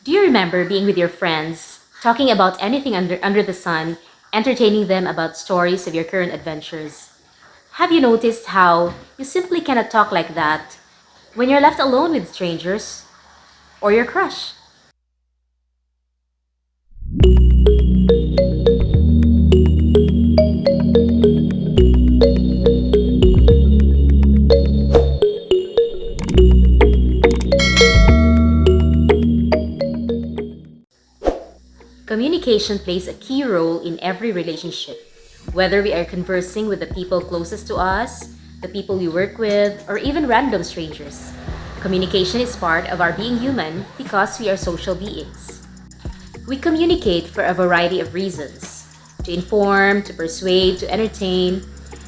Do you remember being with your friends, talking about anything under the sun, entertaining them about stories of your current adventures? Have you noticed how you simply cannot talk like that when you're left alone with strangers or your crush? Communication plays a key role in every relationship, whether we are conversing with the people closest to us, the people we work with, or even random strangers. Communication is part of our being human because we are social beings. We communicate for a variety of reasons: to inform, to persuade, to entertain.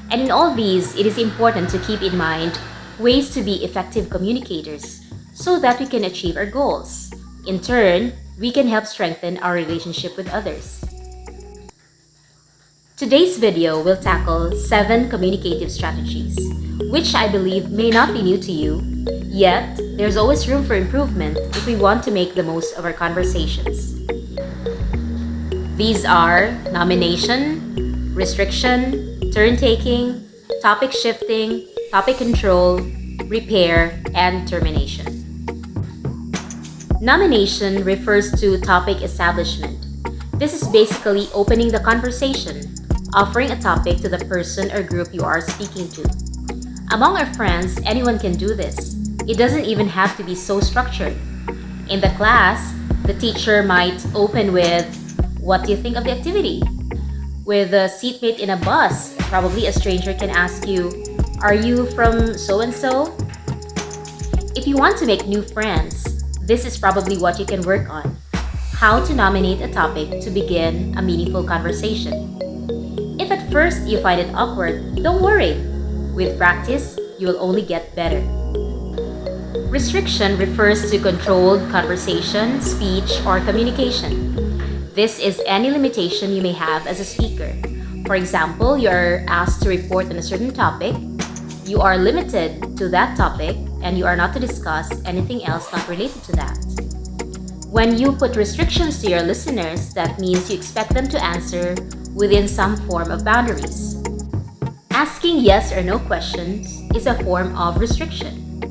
And in all these, it is important to keep in mind ways to be effective communicators so that we can achieve our goals. In turn, we can help strengthen our relationship with others. Today's video will tackle 7 communicative strategies, which I believe may not be new to you, yet there's always room for improvement if we want to make the most of our conversations. These are nomination, restriction, turn-taking, topic shifting, topic control, repair, and termination. Nomination refers to topic establishment. This is basically opening the conversation, offering a topic to the person or group you are speaking to. Among our friends, anyone can do this. It doesn't even have to be so structured. In the class, the teacher might open with, "What do you think of the activity?" With a seatmate in a bus, probably a stranger can ask you, "Are you from so-and-so?" If you want to make new friends, this is probably what you can work on: how to nominate a topic to begin a meaningful conversation. If at first you find it awkward, don't worry. With practice, you will only get better. Restriction refers to controlled conversation, speech, or communication. This is any limitation you may have as a speaker. For example, you are asked to report on a certain topic. You are limited to that topic, and you are not to discuss anything else not related to that. When you put restrictions to your listeners, that means you expect them to answer within some form of boundaries. Asking yes or no questions is a form of restriction.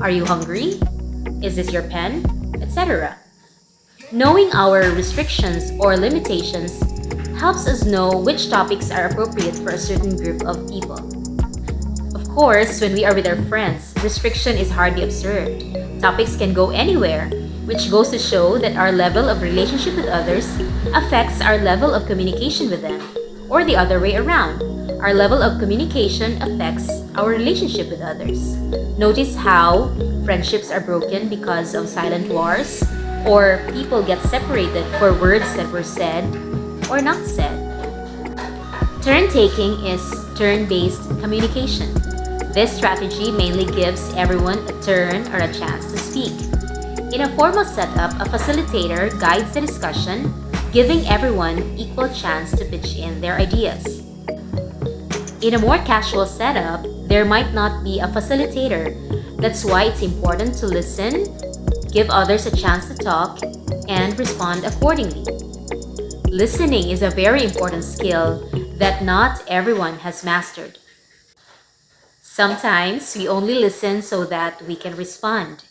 Are you hungry? Is this your pen? Etc. Knowing our restrictions or limitations helps us know which topics are appropriate for a certain group of people. Of course, when we are with our friends, restriction is hardly observed. Topics can go anywhere, which goes to show that our level of relationship with others affects our level of communication with them, or the other way around. Our level of communication affects our relationship with others. Notice how friendships are broken because of silent wars, or people get separated for words that were said or not said. Turn-taking is turn-based communication. This strategy mainly gives everyone a turn or a chance to speak. In a formal setup, a facilitator guides the discussion, giving everyone equal chance to pitch in their ideas. In a more casual setup, there might not be a facilitator. That's why it's important to listen, give others a chance to talk, and respond accordingly. Listening is a very important skill that not everyone has mastered. Sometimes we only listen so that we can respond.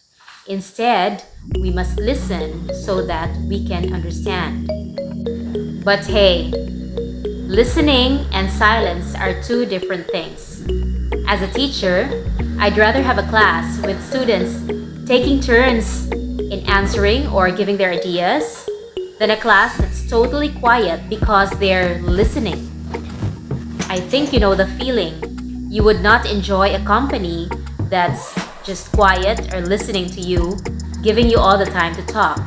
Instead, we must listen so that we can understand. But hey, listening and silence are two different things. As a teacher, I'd rather have a class with students taking turns in answering or giving their ideas than a class that's totally quiet because they're listening. I think you know the feeling. You would not enjoy a company that's just quiet or listening to you, giving you all the time to talk.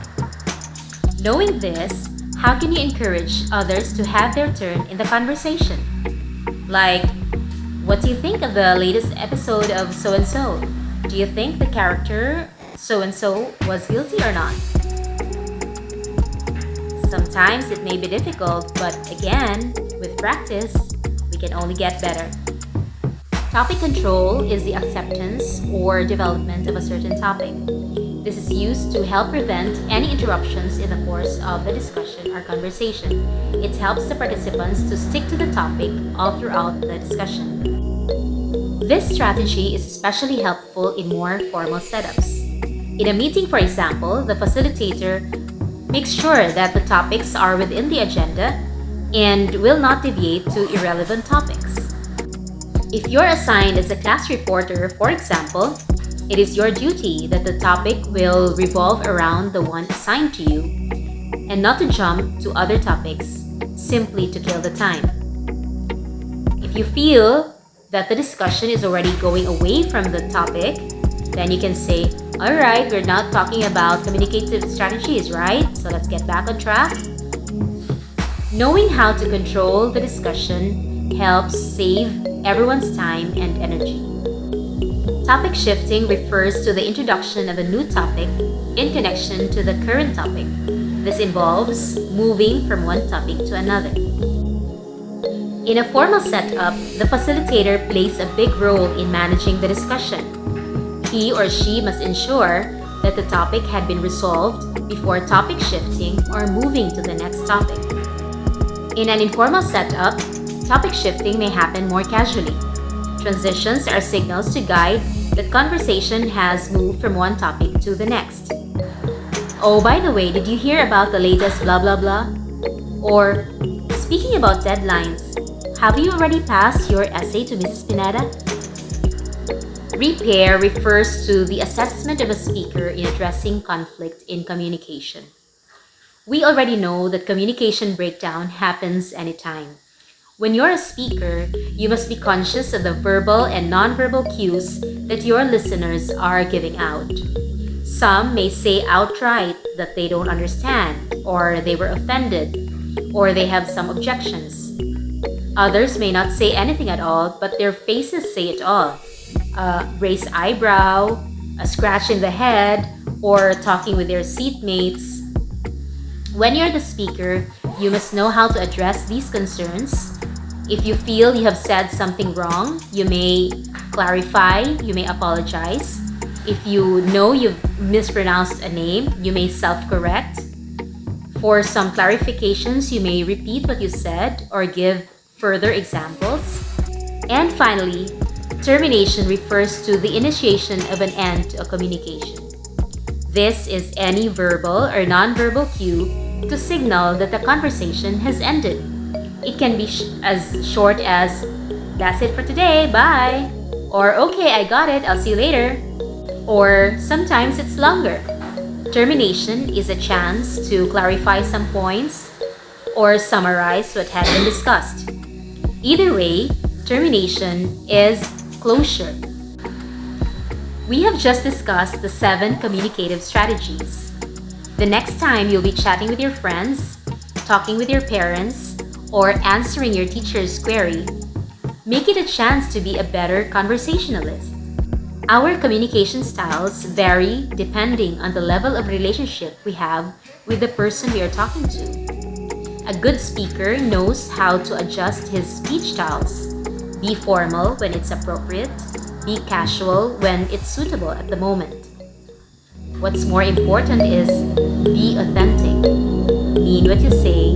Knowing this, how can you encourage others to have their turn in the conversation? Like, what do you think of the latest episode of so-and-so? Do you think the character so-and-so was guilty or not? Sometimes it may be difficult, but again, with practice, we can only get better. Topic control is the acceptance or development of a certain topic. This is used to help prevent any interruptions in the course of the discussion or conversation. It helps the participants to stick to the topic all throughout the discussion. This strategy is especially helpful in more formal setups. In a meeting, for example, the facilitator makes sure that the topics are within the agenda and will not deviate to irrelevant topics. If you're assigned as a class reporter, for example, it is your duty that the topic will revolve around the one assigned to you and not to jump to other topics simply to kill the time. If you feel that the discussion is already going away from the topic, then you can say, alright, we're now talking about communicative strategies, right? So let's get back on track. Knowing how to control the discussion helps save everyone's time and energy. Topic shifting refers to the introduction of a new topic in connection to the current topic. This involves moving from one topic to another. In a formal setup, the facilitator plays a big role in managing the discussion. He or she must ensure that the topic had been resolved before topic shifting or moving to the next topic. In an informal setup, topic shifting may happen more casually. Transitions are signals to guide that conversation has moved from one topic to the next. Oh, by the way, did you hear about the latest blah blah blah? Or, speaking about deadlines, have you already passed your essay to Mrs. Pineda? Repair refers to the assessment of a speaker in addressing conflict in communication. We already know that communication breakdown happens anytime. When you're a speaker, you must be conscious of the verbal and nonverbal cues that your listeners are giving out. Some may say outright that they don't understand, or they were offended, or they have some objections. Others may not say anything at all, but their faces say it all. Raised eyebrow, a scratch in the head, or talking with their seatmates. When you're the speaker, you must know how to address these concerns. If you feel you have said something wrong, you may clarify, you may apologize. If you know you've mispronounced a name, you may self-correct. For some clarifications, you may repeat what you said or give further examples. And finally, termination refers to the initiation of an end to a communication. This is any verbal or nonverbal cue to signal that the conversation has ended. It can be as short as, that's it for today, bye. Or, okay, I got it, I'll see you later. Or sometimes it's longer. Termination is a chance to clarify some points or summarize what had been discussed. Either way, termination is closure. We have just discussed the 7 communicative strategies. The next time you'll be chatting with your friends, talking with your parents, or answering your teacher's query, make it a chance to be a better conversationalist. Our communication styles vary depending on the level of relationship we have with the person we are talking to. A good speaker knows how to adjust his speech styles. Be formal when it's appropriate, be casual when it's suitable at the moment. What's more important is be authentic. Mean what you say,